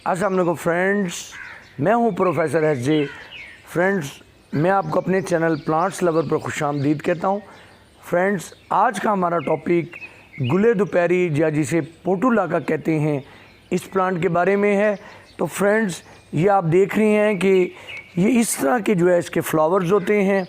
अस्सलाम वालेकुम फ्रेंड्स, मैं हूं प्रोफेसर एस.जे। फ्रेंड्स, मैं आपको अपने चैनल प्लांट्स लवर पर खुशामदीद कहता हूं। फ्रेंड्स, आज का हमारा टॉपिक गुले दोपहरी या जिसे पोटुला का कहते हैं, इस प्लांट के बारे में है। तो फ्रेंड्स, ये आप देख रहे हैं कि ये इस तरह के जो है इसके फ्लावर्स होते हैं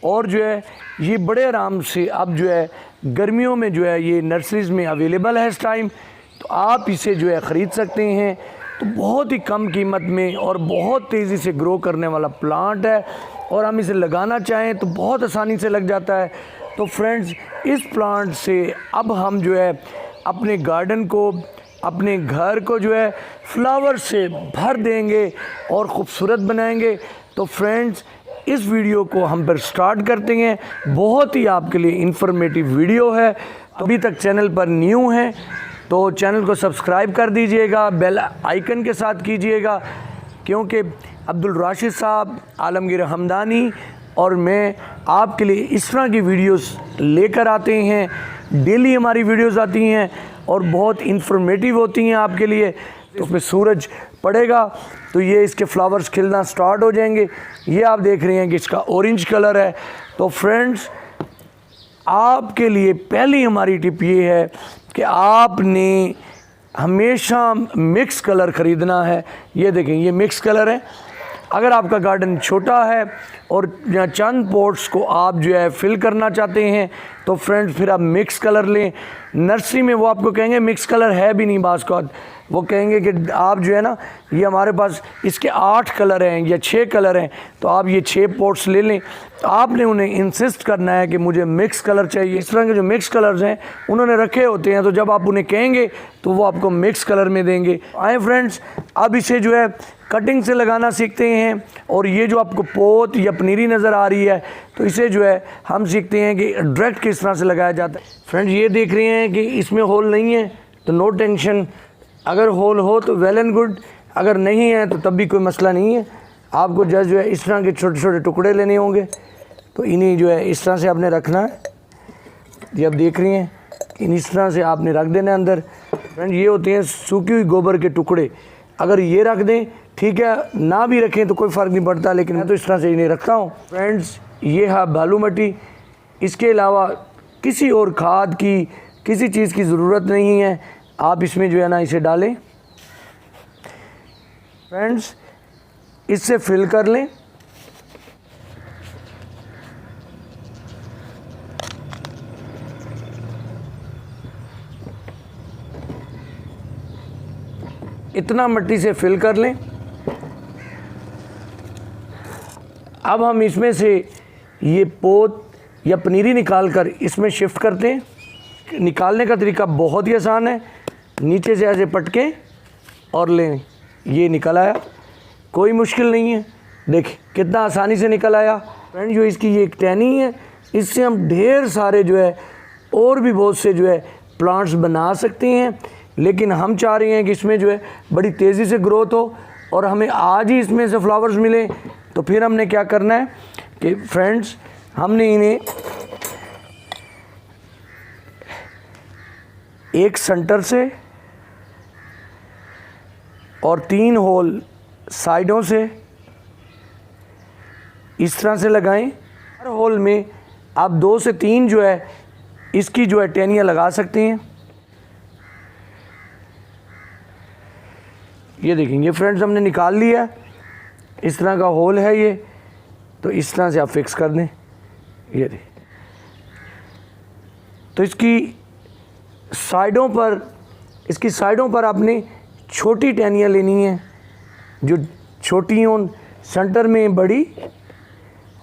और जो है ये बड़े आराम से अब जो है गर्मियों में जो है ये नर्सरीज़ में अवेलेबल है इस टाइम। तो आप इसे जो है ख़रीद सकते हैं। तो बहुत ही कम कीमत में और बहुत तेज़ी से ग्रो करने वाला प्लांट है और हम इसे लगाना चाहें तो बहुत आसानी से लग जाता है। तो फ्रेंड्स, इस प्लांट से अब हम जो है अपने गार्डन को, अपने घर को जो है फ्लावर से भर देंगे और ख़ूबसूरत बनाएंगे। तो फ्रेंड्स, इस वीडियो को हम पर स्टार्ट करते हैं। बहुत ही आपके लिए इंफॉर्मेटिव वीडियो है। तो अभी तक चैनल पर न्यू हैं तो चैनल को सब्सक्राइब कर दीजिएगा, बेल आइकन के साथ कीजिएगा, क्योंकि अब्दुल राशिद साहब, आलमगीर हमदानी और मैं आपके लिए इस तरह की वीडियोस लेकर आते हैं। डेली हमारी वीडियोस आती हैं और बहुत इंफॉर्मेटिव होती हैं आपके लिए। तो उसमें सूरज पड़ेगा तो ये इसके फ्लावर्स खिलना स्टार्ट हो जाएंगे। ये आप देख रहे हैं कि इसका ऑरेंज कलर है। तो फ्रेंड्स, आपके लिए पहली हमारी टिप ये है कि आपने हमेशा मिक्स कलर ख़रीदना है। ये देखें, ये मिक्स कलर है। अगर आपका गार्डन छोटा है और चंद पॉट्स को आप जो है फिल करना चाहते हैं तो फ्रेंड्स फिर आप मिक्स कलर लें। नर्सरी में वो आपको कहेंगे मिक्स कलर है भी नहीं, बास का वो कहेंगे कि आप जो है ना, ये हमारे पास इसके 8 कलर हैं या 6 कलर हैं, तो आप ये 6 पॉट्स ले लें। तो आपने उन्हें इंसिस्ट करना है कि मुझे मिक्स कलर चाहिए। इस तरह के जो मिक्स कलर्स हैं उन्होंने रखे होते हैं, तो जब आप उन्हें कहेंगे तो वो आपको मिक्स कलर में देंगे। आए फ्रेंड्स, अब इसे जो है कटिंग से लगाना सीखते हैं। और ये जो आपको पोत या पनीरी नज़र आ रही है, तो इसे जो है हम सीखते हैं कि डायरेक्ट किस तरह से लगाया जाता है। फ्रेंड्स, ये देख रहे हैं कि इसमें होल नहीं है तो नो टेंशन। अगर होल हो तो वेल एंड गुड, अगर नहीं है तो तब भी कोई मसला नहीं है। आपको जस्ट जो है इस तरह के छोटे छोटे टुकड़े लेने होंगे। तो इन्हें जो है इस तरह से आपने रखना है। ये आप देख रही हैं कि इस तरह से आपने रख देना है अंदर। फ्रेंड, ये होते हैं सूखी हुई गोबर के टुकड़े। अगर ये रख दें ठीक है, ना भी रखें तो कोई फ़र्क नहीं पड़ता, लेकिन मैं तो इस तरह से इन्हें रखता हूँ। फ्रेंड्स, ये है बालू मिट्टी। इसके अलावा किसी और खाद की, किसी चीज़ की ज़रूरत नहीं है। आप इसमें जो है ना इसे डालें। फ्रेंड्स, इससे फिल कर लें। इतना मिट्टी से फिल कर लें। अब हम इसमें से ये पोत या पनीरी निकाल कर इसमें शिफ्ट करते हैं। निकालने का तरीका बहुत ही आसान है। नीचे से ऐसे पटके और लें, ये निकल आया, कोई मुश्किल नहीं है। देखिए कितना आसानी से निकल आया। फ्रेंड, जो इसकी ये एक टहनी है, इससे हम ढेर सारे जो है और भी बहुत से जो है प्लांट्स बना सकते हैं। लेकिन हम चाह रहे हैं कि इसमें जो है बड़ी तेज़ी से ग्रोथ हो और हमें आज ही इसमें से फ्लावर्स मिले। तो फिर हमने क्या करना है कि फ्रेंड्स, हमने इन्हें एक सेंटर से और 3 होल साइडों से इस तरह से लगाएं। हर होल में आप 2 से 3 जो है इसकी जो है टहनियाँ लगा सकते हैं। ये देखेंगे फ्रेंड्स, हमने निकाल लिया। इस तरह का होल है ये, तो इस तरह से आप फिक्स कर दें। ये देखिए, तो इसकी साइडों पर आपने छोटी टहनियाँ लेनी है, जो छोटी हों, सेंटर में बड़ी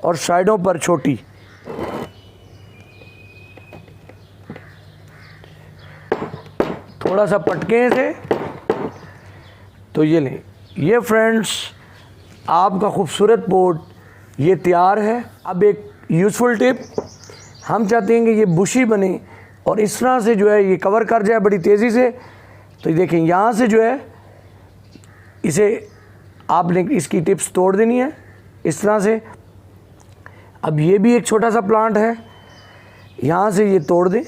और साइडों पर छोटी। थोड़ा सा पटके से तो ये लें। ये फ्रेंड्स, आपका खूबसूरत पोट ये तैयार है। अब एक यूज़फुल टिप, हम चाहते हैं कि ये बुशी बने और इस तरह से जो है ये कवर कर जाए बड़ी तेज़ी से। तो ये देखें, यहाँ से जो है इसे आपने इसकी टिप्स तोड़ देनी है इस तरह से। अब ये भी एक छोटा सा प्लांट है, यहाँ से ये तोड़ दें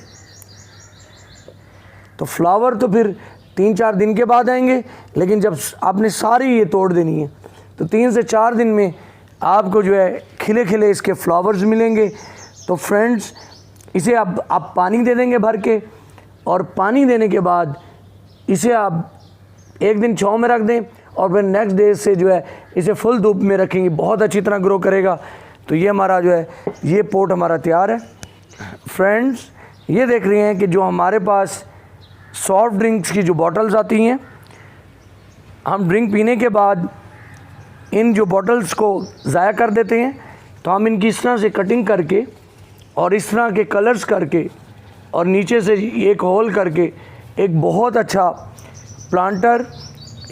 तो फ्लावर तो फिर 3-4 दिन के बाद आएंगे, लेकिन जब आपने सारी ये तोड़ देनी है तो 3 से 4 दिन में आपको जो है खिले खिले इसके फ्लावर्स मिलेंगे। तो फ्रेंड्स, इसे आप पानी दे देंगे भर के, और पानी देने के बाद इसे आप 1 दिन छाँव में रख दें और फिर नेक्स्ट डे से जो है इसे फुल धूप में रखेंगे, बहुत अच्छी तरह ग्रो करेगा। तो ये हमारा जो है ये पोट हमारा तैयार है। फ्रेंड्स, ये देख रहे हैं कि जो हमारे पास सॉफ्ट ड्रिंक्स की जो बॉटल्स आती हैं, हम ड्रिंक पीने के बाद इन जो बॉटल्स को ज़ाया कर देते हैं, तो हम इनकी इस तरह से कटिंग करके और इस तरह के कलर्स करके और नीचे से एक होल करके एक बहुत अच्छा प्लांटर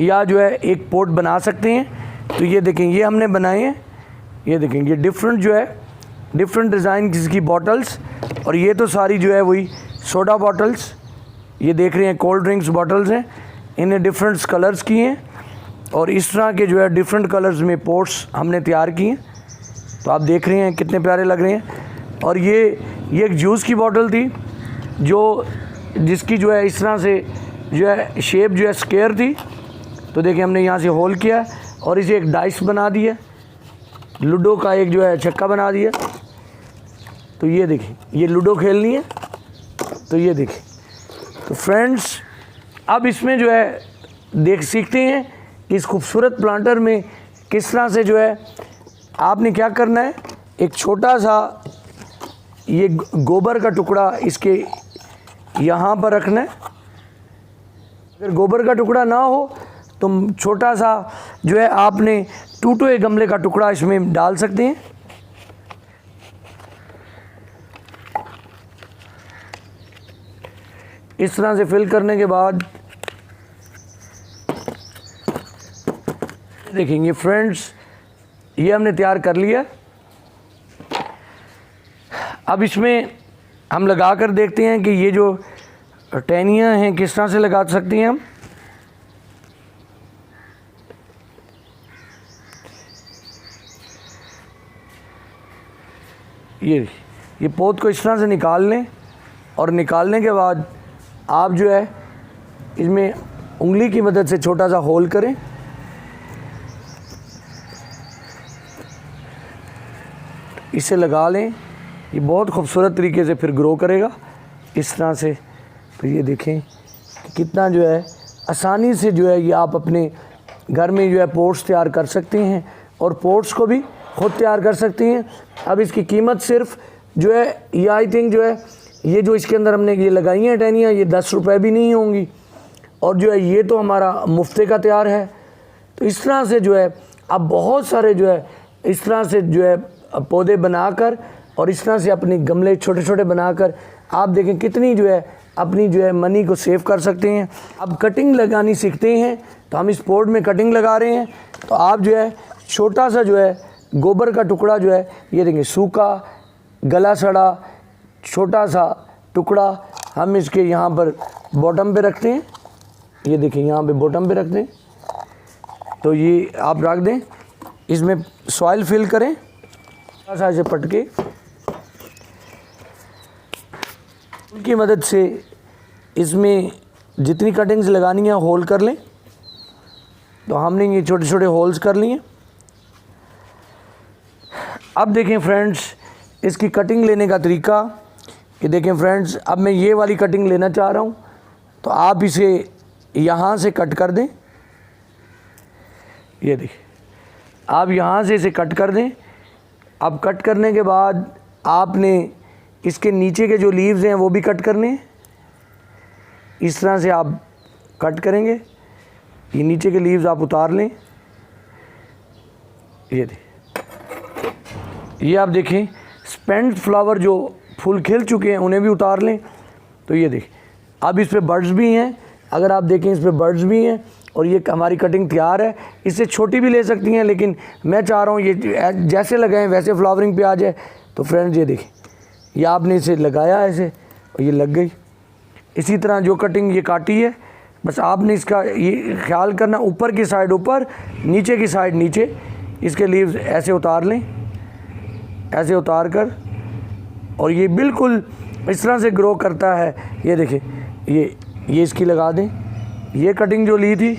या जो है एक पोट बना सकते हैं। तो ये देखें, ये हमने बनाए हैं, ये देखें, ये डिफरेंट जो है डिफरेंट डिज़ाइन की बॉटल्स, और ये तो सारी जो है वही सोडा बॉटल्स, ये देख रहे हैं कोल्ड ड्रिंक्स बॉटल्स हैं, इन्हें डिफरेंट कलर्स किए हैं और इस तरह के जो है डिफरेंट कलर्स में पोट्स हमने तैयार किए हैं। तो आप देख रहे हैं कितने प्यारे लग रहे हैं। और ये एक जूस की बॉटल थी जिसकी जो है इस तरह से जो है शेप जो है स्क्वायर थी। तो देखिए, हमने यहाँ से होल किया और इसे एक डाइस बना दिया, लूडो का एक जो है छक्का बना दिया। तो ये देखिए, ये लूडो खेलनी है। तो ये देखिए, तो फ्रेंड्स, अब इसमें जो है सीखते हैं कि इस खूबसूरत प्लांटर में किस तरह से जो है आपने क्या करना है। एक छोटा सा ये गोबर का टुकड़ा इसके यहाँ पर रखना है। अगर गोबर का टुकड़ा ना हो तो छोटा सा जो है आपने टूटे गमले का टुकड़ा इसमें डाल सकते हैं। इस तरह से फिल करने के बाद देखेंगे फ्रेंड्स, ये हमने तैयार कर लिया। अब इसमें हम लगा कर देखते हैं कि ये जो टहनियाँ हैं किस तरह से लगा सकते हैं हम। ये पोत को इस तरह से निकाल लें और निकालने के बाद आप जो है इसमें उंगली की मदद से छोटा सा होल करें। इसे लगा लें, ये बहुत खूबसूरत तरीके से फिर ग्रो करेगा इस तरह से। तो ये देखें कि कितना जो है आसानी से जो है ये आप अपने घर में जो है पोट्स तैयार कर सकते हैं और पोट्स को भी खुद तैयार कर सकते हैं। अब इसकी कीमत सिर्फ जो है ये आई थिंक जो है ये जो इसके अंदर हमने ये लगाई हैं टहनियाँ, ये 10 रुपये भी नहीं होंगी, और जो है ये तो हमारा मुफ्ते का तैयार है। तो इस तरह से जो है अब बहुत सारे जो है इस तरह से जो है पौधे बनाकर और इस तरह से अपने गमले छोटे छोटे बनाकर आप देखें कितनी जो है अपनी जो है मनी को सेव कर सकते हैं। अब कटिंग लगानी सीखते हैं, तो हम इस पोट में कटिंग लगा रहे हैं। तो आप जो है छोटा सा जो है गोबर का टुकड़ा जो है ये देखें, सूखा गला सड़ा छोटा सा टुकड़ा हम इसके यहाँ पर बॉटम पे रखते हैं। ये देखें, यहाँ पे बॉटम पे रख दें। तो ये आप रख दें, इसमें सॉइल फिल करें, थोड़ा सा ऐसे पटके उनकी मदद से इसमें जितनी कटिंग्स लगानी है होल कर लें। तो हमने ये छोटे छोटे होल्स कर लिए। अब देखें फ्रेंड्स, इसकी कटिंग लेने का तरीका कि देखें फ्रेंड्स, अब मैं ये वाली कटिंग लेना चाह रहा हूँ, तो आप इसे यहाँ से कट कर दें। ये देखिए, आप यहाँ से इसे कट कर दें। अब कट करने के बाद आपने इसके नीचे के जो लीव्स हैं वो भी कट करने हैं। इस तरह से आप कट करेंगे, ये नीचे के लीव्स आप उतार लें। ये देखिए, ये आप देखें स्पेंट फ्लावर जो फूल खिल चुके हैं उन्हें भी उतार लें। तो ये देखिए, अब इस पे बर्ड्स भी हैं, अगर आप देखें इस पे बर्ड्स भी हैं और ये हमारी कटिंग तैयार है। इससे छोटी भी ले सकती हैं, लेकिन मैं चाह रहा हूँ ये जैसे लगाएं वैसे फ्लावरिंग पे आ जाए। तो फ्रेंड्स ये देखें, ये आपने इसे लगाया ऐसे और ये लग गई। इसी तरह जो कटिंग ये काटी है, बस आपने इसका ये ख्याल करना, ऊपर की साइड ऊपर, नीचे की साइड नीचे, इसके लीव्स ऐसे उतार लें, ऐसे उतार कर, और ये बिल्कुल इस तरह से ग्रो करता है। ये देखिए, ये इसकी लगा दें, ये कटिंग जो ली थी,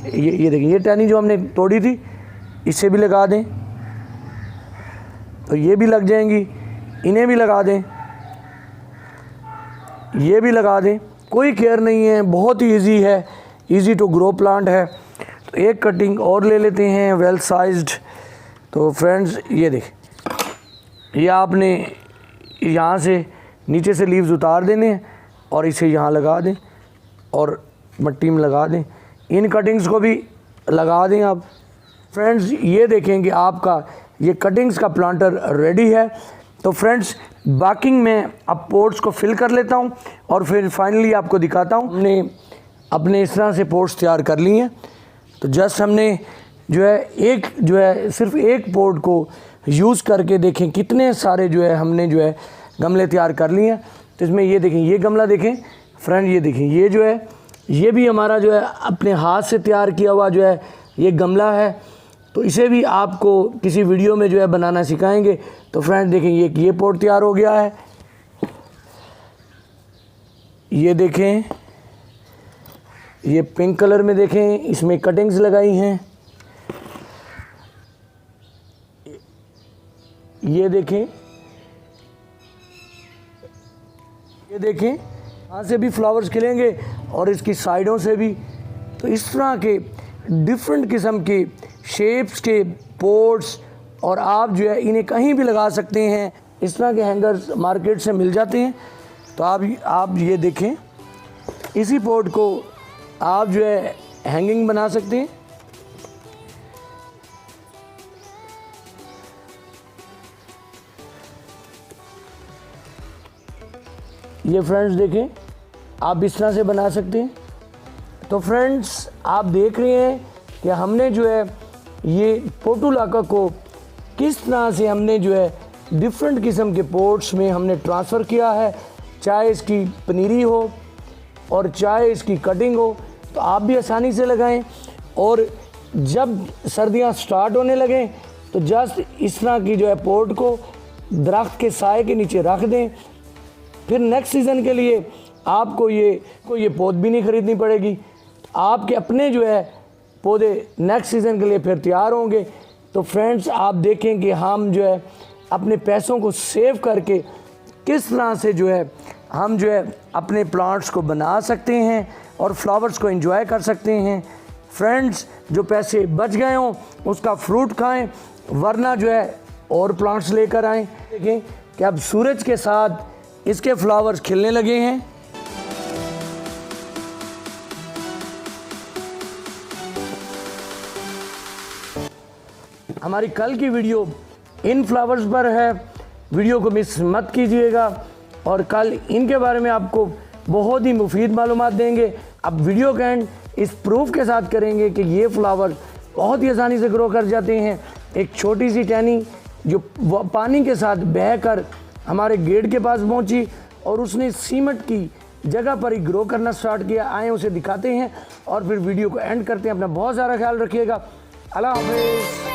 ये देखिए, ये टहनी जो हमने तोड़ी थी, इससे भी लगा दें तो ये भी लग जाएंगी, इन्हें भी लगा दें, ये भी लगा दें, कोई केयर नहीं है, बहुत ही इजी है, इजी टू ग्रो प्लांट है। तो एक कटिंग और ले लेते हैं वेल साइज्ड। तो फ्रेंड्स ये देखें, ये आपने यहाँ से नीचे से लीव्स उतार देने हैं और इसे यहाँ लगा दें और मिट्टी में लगा दें। इन कटिंग्स को भी लगा दें आप। फ्रेंड्स ये देखें कि आपका ये कटिंग्स का प्लांटर रेडी है। तो फ्रेंड्स बाकी मैं अब पोर्ट्स को फिल कर लेता हूँ और फिर फाइनली आपको दिखाता हूँ। हमने अपने इस तरह से पोर्ट्स तैयार कर लिए हैं। तो जस्ट हमने सिर्फ एक पोर्ट को यूज़ करके देखें कितने सारे हमने गमले तैयार कर लिए हैं। तो इसमें ये देखें, ये गमला देखें फ्रेंड, ये देखें, ये ये भी हमारा अपने हाथ से तैयार किया हुआ ये गमला है। तो इसे भी आपको किसी वीडियो में बनाना सिखाएंगे। तो फ्रेंड देखें, ये पोर्ट तैयार हो गया है। ये देखें, ये पिंक कलर में देखें, इसमें कटिंग्स लगाई हैं। ये देखें, ये देखें, यहाँ से भी फ्लावर्स खिलेंगे और इसकी साइडों से भी। तो इस तरह के डिफरेंट किस्म के शेप्स के पोर्ट्स, और आप इन्हें कहीं भी लगा सकते हैं। इस तरह के हैंगर्स मार्केट से मिल जाते हैं। तो आप ये देखें, इसी पोर्ट को आप हैंगिंग बना सकते हैं। ये फ्रेंड्स देखें, आप इस तरह से बना सकते हैं। तो फ्रेंड्स आप देख रहे हैं कि हमने ये पोर्टुलाका को किस तरह से हमने डिफरेंट किस्म के पोर्ट्स में हमने ट्रांसफ़र किया है, चाहे इसकी पनीरी हो और चाहे इसकी कटिंग हो। तो आप भी आसानी से लगाएं। और जब सर्दियां स्टार्ट होने लगें तो जस्ट इस तरह की पोर्ट को दरख्त के साए के नीचे रख दें। फिर नेक्स्ट सीज़न के लिए आपको ये पौध भी नहीं ख़रीदनी पड़ेगी। आपके अपने पौधे नेक्स्ट सीज़न के लिए फिर तैयार होंगे। तो फ्रेंड्स आप देखें कि हम अपने पैसों को सेव करके किस तरह से हम अपने प्लांट्स को बना सकते हैं और फ्लावर्स को एंजॉय कर सकते हैं। फ्रेंड्स जो पैसे बच गए हों उसका फ्रूट खाएं, वरना और प्लांट्स लेकर आएँ। देखें कि अब सूरज के साथ इसके फ्लावर्स खिलने लगे हैं। हमारी कल की वीडियो इन फ्लावर्स पर है, वीडियो को मिस मत कीजिएगा। और कल इनके बारे में आपको बहुत ही मुफीद मालूमात देंगे। अब वीडियो का एंड इस प्रूफ के साथ करेंगे कि ये फ्लावर बहुत ही आसानी से ग्रो कर जाते हैं। एक छोटी सी टहनी जो पानी के साथ बहकर हमारे गेट के पास पहुंची और उसने सीमेंट की जगह पर ही ग्रो करना स्टार्ट किया। आए उसे दिखाते हैं और फिर वीडियो को एंड करते हैं। अपना बहुत सारा ख्याल रखिएगा। अल्लाह हाफ़िज़।